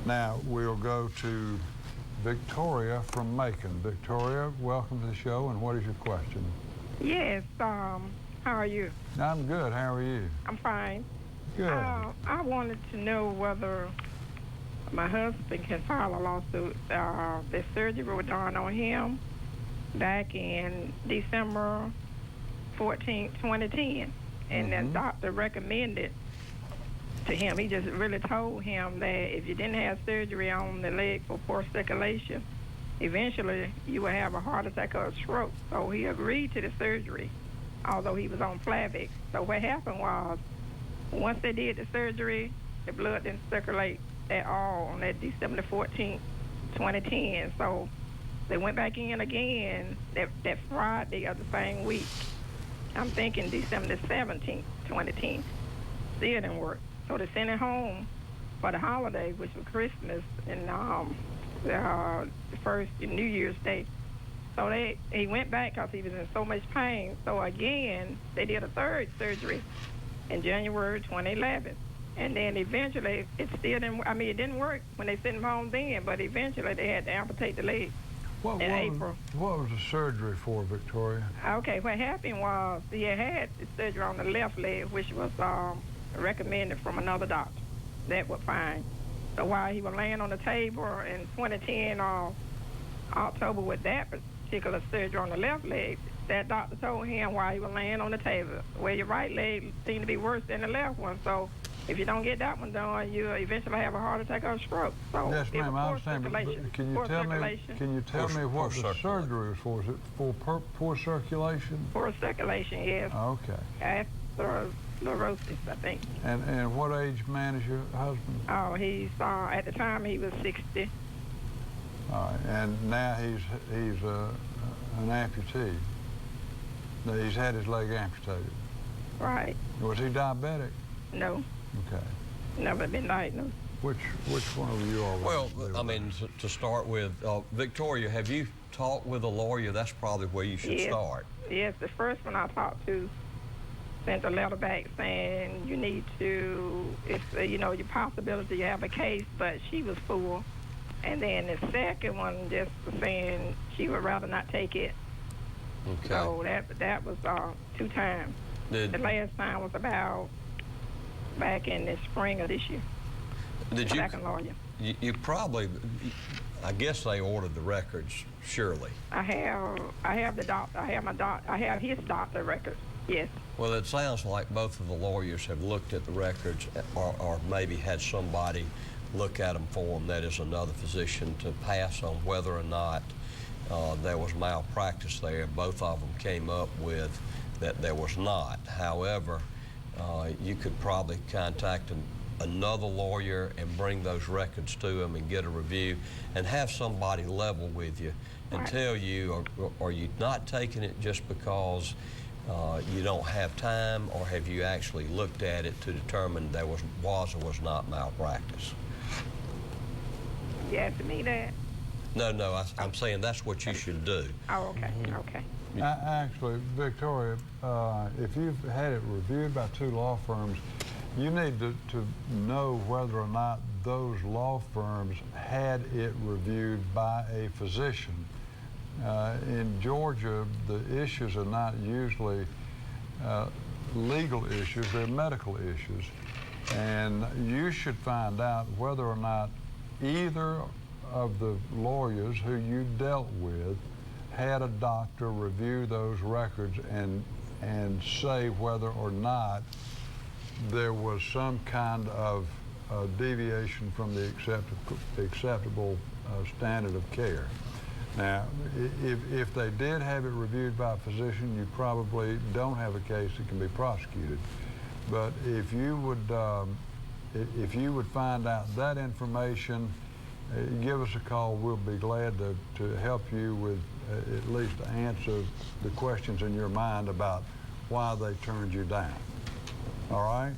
Now we'll go to Victoria from Macon. Victoria, welcome to the show, and what is your question? Yes, how are you? I'm good. How are you? I'm fine. Good. I wanted to know whether my husband can file a lawsuit. The surgery was done on him back in December 14, 2010, and the doctor recommended to him, he just really told him that if you didn't have surgery on the leg for poor circulation, eventually you would have a heart attack or a stroke. So he agreed to the surgery, although he was on Plavix. So what happened was, once they did the surgery, the blood didn't circulate at all on that December 14, 2010. So they went back in again that Friday of the same week. I'm thinking December 17, 2010. Still didn't work. So they sent him home for the holiday, which was Christmas, and the first New Year's Day. So he went back because he was in so much pain. So again, they did a third surgery in January 2011. And then eventually, it still didn't, it didn't work when they sent him home then, but eventually they had to amputate the leg in April. What was the surgery for, Victoria? Okay, what happened was he had the surgery on the left leg, which was recommended from another doctor. That was fine. So while he was laying on the table in 2010 October with that particular surgery on the left leg, that doctor told him while he was laying on the table, well, your right leg seemed to be worse than the left one. So if you don't get that one done, you'll eventually have a heart attack or a stroke. So yes, ma'am, I understand. But can you tell me what the surgery was for? Is it for poor circulation? Poor circulation, yes. Okay. Atherosclerosis, I think. And what age man is your husband? Oh, he's at the time he was 60. All right, and now he's an amputee. He's had his leg amputated. Right. Was he diabetic? No. Okay. Never been diagnosed. Which one of you all? Well, to start with, Victoria, have you talked with a lawyer? That's probably where you should start. Yes, the first one I talked to sent a letter back saying you need to, it's your possibility you have a case, but she was full. And then the second one just was saying she would rather not take it. Okay. So that was 2 times. The last time was about back in the spring of this year. Back in lawyer. You probably, I guess they ordered the records, surely. I have the doctor. I have his doctor records. Yes. Well, it sounds like both of the lawyers have looked at the records, or maybe had somebody look at them for them, that is another physician, to pass on whether or not there was malpractice there. Both of them came up with that there was not. However, you could probably contact another lawyer and bring those records to them and get a review and have somebody level with you and tell you, are you not taking it just because you don't have time, or have you actually looked at it to determine there was or was not malpractice? You asking me that? No, I'm saying that's what you should do. Oh, okay, okay. Actually, Victoria, if you've had it reviewed by 2 law firms, you need to know whether or not those law firms had it reviewed by a physician. In Georgia, the issues are not usually legal issues, they're medical issues. And you should find out whether or not either of the lawyers who you dealt with had a doctor review those records and say whether or not there was some kind of deviation from the acceptable standard of care. Now, if they did have it reviewed by a physician, you probably don't have a case that can be prosecuted. But if you would find out that information, give us a call. We'll be glad to help you with at least answer the questions in your mind about why they turned you down. All right?